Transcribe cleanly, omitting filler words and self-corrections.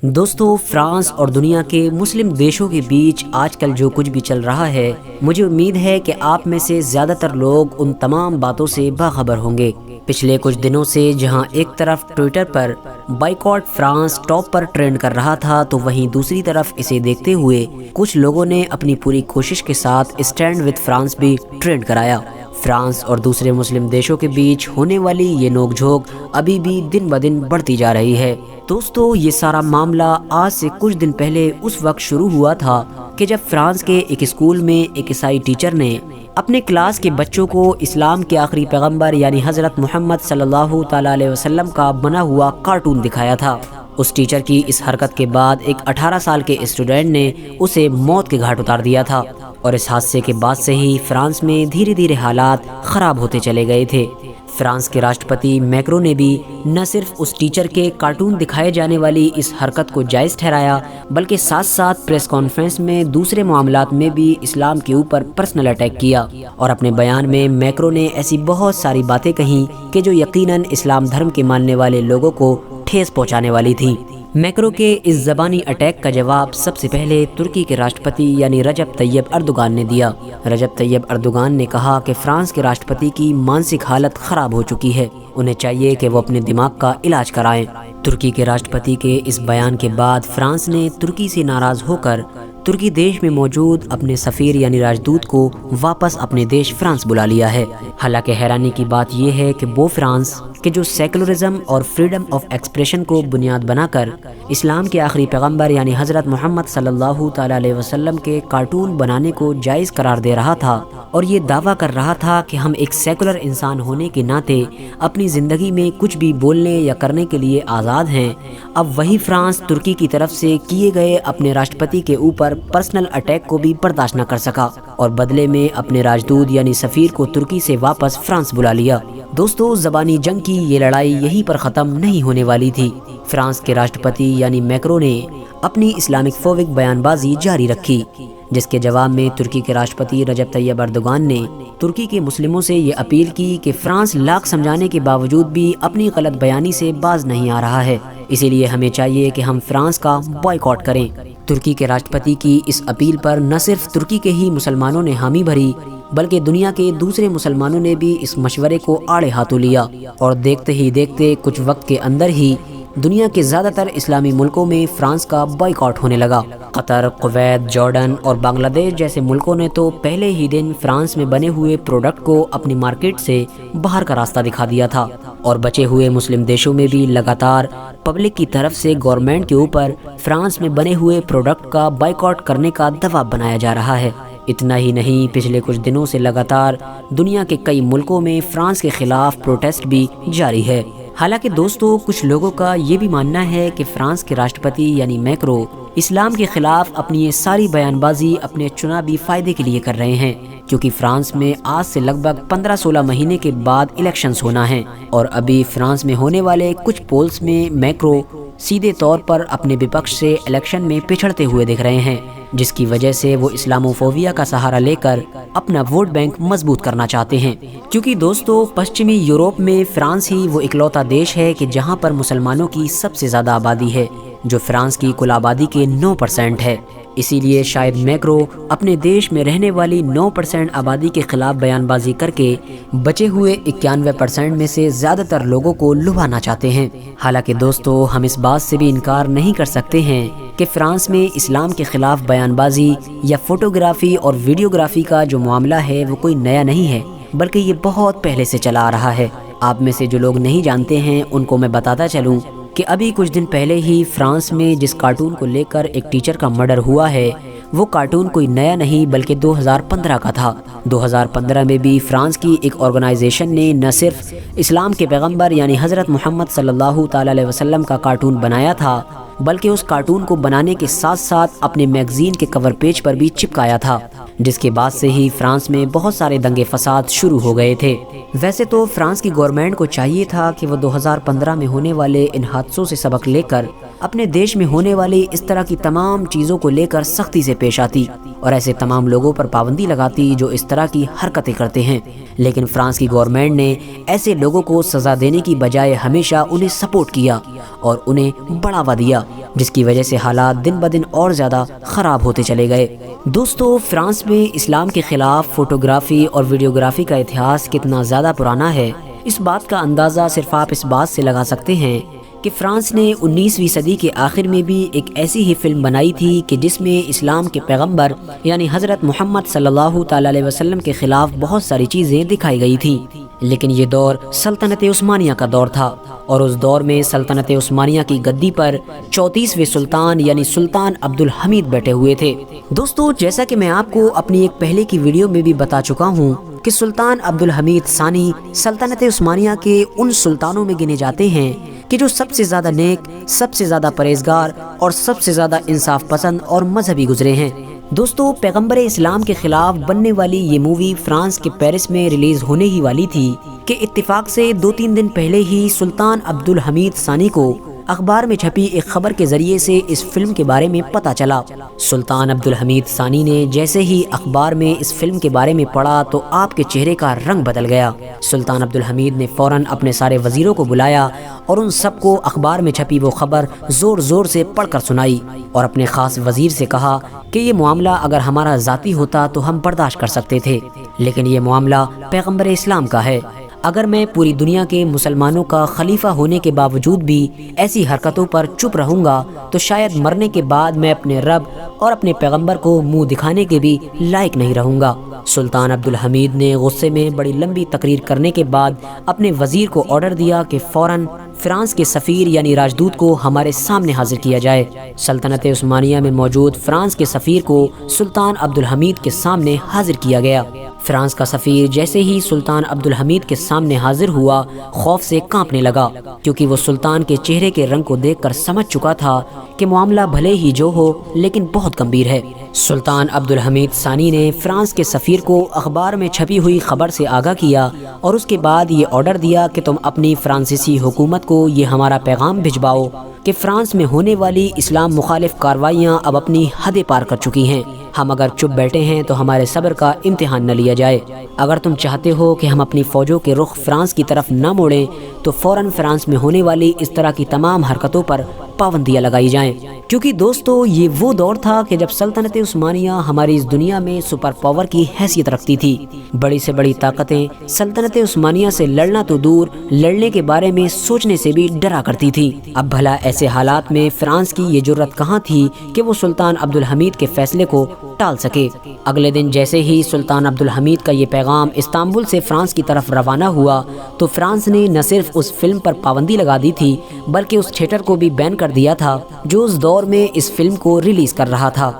دوستو، فرانس اور دنیا کے مسلم دیشوں کے بیچ آج کل جو کچھ بھی چل رہا ہے، مجھے امید ہے کہ آپ میں سے زیادہ تر لوگ ان تمام باتوں سے باخبر ہوں گے۔ پچھلے کچھ دنوں سے جہاں ایک طرف ٹویٹر پر بائیکاٹ فرانس ٹاپ پر ٹرینڈ کر رہا تھا، تو وہیں دوسری طرف اسے دیکھتے ہوئے کچھ لوگوں نے اپنی پوری کوشش کے ساتھ اسٹینڈ وتھ فرانس بھی ٹرینڈ کرایا۔ فرانس اور دوسرے مسلم دیشوں کے بیچ ہونے والی یہ نوک جھوک ابھی بھی دن بدن بڑھتی جا رہی ہے۔ دوستو، یہ سارا معاملہ آج سے کچھ دن پہلے اس وقت شروع ہوا تھا کہ جب فرانس کے ایک اسکول میں ایک عیسائی ٹیچر نے اپنے کلاس کے بچوں کو اسلام کے آخری پیغمبر یعنی حضرت محمد صلی اللہ تعالیٰ علیہ وسلم کا بنا ہوا کارٹون دکھایا تھا۔ اس ٹیچر کی اس حرکت کے بعد ایک 18 سال کے اسٹوڈنٹ نے اسے موت کے گھاٹ اتار دیا تھا، اور اس حادثے کے بعد سے ہی فرانس میں دھیرے دھیرے حالات خراب ہوتے چلے گئے تھے۔ فرانس کے راشٹرپتی میکرو نے بھی نہ صرف اس ٹیچر کے کارٹون دکھائے جانے والی اس حرکت کو جائز ٹھہرایا، بلکہ ساتھ ساتھ پریس کانفرنس میں دوسرے معاملات میں بھی اسلام کے اوپر پرسنل اٹیک کیا، اور اپنے بیان میں میکرو نے ایسی بہت ساری باتیں کہیں کہ جو یقیناً اسلام دھرم کے ماننے والے لوگوں کو ٹھیس پہنچانے والی تھی۔ میکرو کے اس زبانی اٹیک کا جواب سب سے پہلے ترکی کے راشٹرپتی یعنی رجب طیب اردوغان نے دیا۔ رجب طیب اردوغان نے کہا کہ فرانس کے راشٹرپتی کی مانسک حالت خراب ہو چکی ہے، انہیں چاہیے کہ وہ اپنے دماغ کا علاج کرائیں۔ ترکی کے راشٹرپتی کے اس بیان کے بعد فرانس نے ترکی سے ناراض ہو کر ترکی دیش میں موجود اپنے سفیر یعنی راجدوت کو واپس اپنے دیش فرانس بلا لیا ہے۔ حالانکہ حیرانی کی بات یہ ہے کہ وہ فرانس کہ جو سیکولرزم اور فریڈم آف ایکسپریشن کو بنیاد بنا کر اسلام کے آخری پیغمبر یعنی حضرت محمد صلی اللہ تعالیٰ علیہ وسلم کے کارٹون بنانے کو جائز قرار دے رہا تھا، اور یہ دعویٰ کر رہا تھا کہ ہم ایک سیکولر انسان ہونے کے ناطے اپنی زندگی میں کچھ بھی بولنے یا کرنے کے لیے آزاد ہیں، اب وہی فرانس ترکی کی طرف سے کیے گئے اپنے راشٹرپتی کے اوپر پرسنل اٹیک کو بھی برداشت نہ کر سکا، اور بدلے میں اپنے راجدوت یعنی سفیر کو ترکی سے واپس فرانس بلا لیا۔ دوستو، زبانی جنگ کی یہ لڑائی یہیں پر ختم نہیں ہونے والی تھی۔ فرانس کے راشٹرپتی یعنی میکرو نے اپنی اسلامک فوبک بیان بازی جاری رکھی، جس کے جواب میں ترکی کے راشٹرپتی رجب طیب اردوغان نے ترکی کے مسلموں سے یہ اپیل کی کہ فرانس لاکھ سمجھانے کے باوجود بھی اپنی غلط بیانی سے باز نہیں آ رہا ہے، اسی لیے ہمیں چاہیے کہ ہم فرانس کا بائیکاٹ کریں۔ ترکی کے راشٹرپتی کی اس اپیل پر نہ صرف ترکی کے ہی مسلمانوں نے حامی بھری، بلکہ دنیا کے دوسرے مسلمانوں نے بھی اس مشورے کو آڑے ہاتھوں لیا، اور دیکھتے ہی دیکھتے کچھ وقت کے اندر ہی دنیا کے زیادہ تر اسلامی ملکوں میں فرانس کا بائیکاٹ ہونے لگا۔ قطر، کویت، جارڈن اور بنگلہ دیش جیسے ملکوں نے تو پہلے ہی دن فرانس میں بنے ہوئے پروڈکٹ کو اپنی مارکیٹ سے باہر کا راستہ دکھا دیا تھا، اور بچے ہوئے مسلم دیشوں میں بھی لگاتار پبلک کی طرف سے گورنمنٹ کے اوپر فرانس میں بنے ہوئے پروڈکٹ کا بائیکاٹ کرنے کا دباؤ بنایا جا رہا ہے۔ اتنا ہی نہیں، پچھلے کچھ دنوں سے لگاتار دنیا کے کئی ملکوں میں فرانس کے خلاف پروٹیسٹ بھی جاری ہے۔ حالانکہ دوستو، کچھ لوگوں کا یہ بھی ماننا ہے کہ فرانس کے راشٹرپتی یعنی میکرو اسلام کے خلاف اپنی یہ ساری بیان بازی اپنے چناوی فائدے کے لیے کر رہے ہیں، کیونکہ فرانس میں آج سے لگ بھگ 15-16 مہینے کے بعد الیکشنز ہونا ہے، اور ابھی فرانس میں ہونے والے کچھ پولز میں میکرو سیدھے طور پر اپنے وپکش سے الیکشن میں پچھڑتے ہوئے دکھ رہے ہیں، جس کی وجہ سے وہ اسلاموفوبیا کا سہارا لے کر اپنا ووٹ بینک مضبوط کرنا چاہتے ہیں۔ کیونکہ دوستو، پشچمی یورپ میں فرانس ہی وہ اکلوتا دیش ہے کہ جہاں پر مسلمانوں کی سب سے زیادہ آبادی ہے، جو فرانس کی کل آبادی کے 9% ہے۔ اسی لیے شاید میکرو اپنے دیش میں رہنے والی 9% آبادی کے خلاف بیان بازی کر کے بچے ہوئے 91% میں سے زیادہ تر لوگوں کو لبھانا چاہتے ہیں۔ حالانکہ دوستو، ہم اس بات سے بھی انکار نہیں کر سکتے ہیں کہ فرانس میں اسلام کے خلاف بیان بازی یا فوٹوگرافی اور ویڈیوگرافی کا جو معاملہ ہے وہ کوئی نیا نہیں ہے، بلکہ یہ بہت پہلے سے چلا آ رہا ہے۔ آپ میں سے جو لوگ نہیں جانتے ہیں ان کو میں بتاتا چلوں کہ ابھی کچھ دن پہلے ہی فرانس میں جس کارٹون کو لے کر ایک ٹیچر کا مرڈر ہوا ہے، وہ کارٹون کوئی نیا نہیں بلکہ 2015 کا تھا۔ 2015 میں بھی فرانس کی ایک آرگنائزیشن نے نہ صرف اسلام کے پیغمبر یعنی حضرت محمد صلی اللہ تعالیٰ علیہ وسلم کا کارٹون بنایا تھا، بلکہ اس کارٹون کو بنانے کے ساتھ ساتھ اپنے میگزین کے کور پیج پر بھی چپکایا تھا، جس کے بعد سے ہی فرانس میں بہت سارے دنگے فساد شروع ہو گئے تھے۔ ویسے تو فرانس کی گورنمنٹ کو چاہیے تھا کہ وہ 2015 میں ہونے والے ان حادثوں سے سبق لے کر اپنے دیش میں ہونے والی اس طرح کی تمام چیزوں کو لے کر سختی سے پیش آتی اور ایسے تمام لوگوں پر پابندی لگاتی جو اس طرح کی حرکتیں کرتے ہیں۔ لیکن فرانس کی گورنمنٹ نے ایسے لوگوں کو سزا دینے کی بجائے ہمیشہ انہیں سپورٹ کیا اور انہیں بڑھاوا دیا، جس کی وجہ سے حالات دن بدن اور زیادہ خراب ہوتے چلے گئے۔ دوستو، فرانس میں اسلام کے خلاف فوٹوگرافی اور ویڈیوگرافی کا اتہاس کتنا زیادہ پرانا ہے، اس بات کا اندازہ صرف آپ اس بات سے لگا سکتے ہیں کہ فرانس نے 19ویں صدی کے آخر میں بھی ایک ایسی ہی فلم بنائی تھی کہ جس میں اسلام کے پیغمبر یعنی حضرت محمد صلی اللہ تعالی علیہ وسلم کے خلاف بہت ساری چیزیں دکھائی گئی تھیں۔ لیکن یہ دور سلطنت عثمانیہ کا دور تھا اور اس دور میں سلطنت عثمانیہ کی گدی پر 34ویں سلطان یعنی سلطان عبد الحمید بیٹھے ہوئے تھے۔ دوستو، جیسا کہ میں آپ کو اپنی ایک پہلے کی ویڈیو میں بھی بتا چکا ہوں کہ سلطان عبد الحمید ثانی سلطنت عثمانیہ کے ان سلطانوں میں گنے جاتے ہیں کہ جو سب سے زیادہ نیک، سب سے زیادہ پرہیزگار اور سب سے زیادہ انصاف پسند اور مذہبی گزرے ہیں۔ دوستو، پیغمبر اسلام کے خلاف بننے والی یہ مووی فرانس کے پیرس میں ریلیز ہونے ہی والی تھی کہ اتفاق سے 2-3 دن پہلے ہی سلطان عبد الحمید ثانی کو اخبار میں چھپی ایک خبر کے ذریعے سے اس فلم کے بارے میں پتہ چلا۔ سلطان عبد الحمید ثانی نے جیسے ہی اخبار میں اس فلم کے بارے میں پڑھا تو آپ کے چہرے کا رنگ بدل گیا۔ سلطان عبد الحمید نے فوراً اپنے سارے وزیروں کو بلایا اور ان سب کو اخبار میں چھپی وہ خبر زور زور سے پڑھ کر سنائی اور اپنے خاص وزیر سے کہا کہ یہ معاملہ اگر ہمارا ذاتی ہوتا تو ہم برداشت کر سکتے تھے، لیکن یہ معاملہ پیغمبر اسلام کا ہے۔ اگر میں پوری دنیا کے مسلمانوں کا خلیفہ ہونے کے باوجود بھی ایسی حرکتوں پر چپ رہوں گا تو شاید مرنے کے بعد میں اپنے رب اور اپنے پیغمبر کو منہ دکھانے کے بھی لائق نہیں رہوں گا۔ سلطان عبد الحمید نے غصے میں بڑی لمبی تقریر کرنے کے بعد اپنے وزیر کو آرڈر دیا کہ فوراً فرانس کے سفیر یعنی راجدوت کو ہمارے سامنے حاضر کیا جائے۔ سلطنت عثمانیہ میں موجود فرانس کے سفیر کو سلطان عبد الحمید کے سامنے حاضر کیا گیا۔ فرانس کا سفیر جیسے ہی سلطان عبد الحمید کے سامنے حاضر ہوا خوف سے کانپنے لگا، کیونکہ وہ سلطان کے چہرے کے رنگ کو دیکھ کر سمجھ چکا تھا کہ معاملہ بھلے ہی جو ہو لیکن بہت گمبھیر ہے۔ سلطان عبد الحمید ثانی نے فرانس کے سفیر کو اخبار میں چھپی ہوئی خبر سے آگاہ کیا اور اس کے بعد یہ آرڈر دیا کہ تم اپنی فرانسیسی حکومت کو یہ ہمارا پیغام بھجواؤ کہ فرانس میں ہونے والی اسلام مخالف کارروائیاں اب اپنی حدیں پار کر چکی ہیں۔ ہم اگر چپ بیٹھے ہیں تو ہمارے صبر کا امتحان نہ لیا جائے۔ اگر تم چاہتے ہو کہ ہم اپنی فوجوں کے رخ فرانس کی طرف نہ موڑیں تو فوراً فرانس میں ہونے والی اس طرح کی تمام حرکتوں پر پابندیاں لگائی جائیں، کیونکہ دوستو یہ وہ دور تھا کہ جب سلطنت عثمانیہ ہماری اس دنیا میں سپر پاور کی حیثیت رکھتی تھی۔ بڑی سے بڑی طاقتیں سلطنت عثمانیہ سے لڑنا تو دور، لڑنے کے بارے میں سوچنے سے بھی ڈرا کرتی تھی۔ اب بھلا ایسے حالات میں فرانس کی یہ جرأت کہاں تھی کہ وہ سلطان عبد الحمید کے فیصلے کو ٹال سکے۔ اگلے دن جیسے ہی سلطان عبد الحمید کا یہ پیغام استنبول سے فرانس کی طرف روانہ ہوا تو فرانس نے نہ صرف اس فلم پر پابندی لگا دی تھی بلکہ اس تھیٹر کو بھی بین کر دیا تھا جو اس دور میں اس فلم کو ریلیز کر رہا تھا۔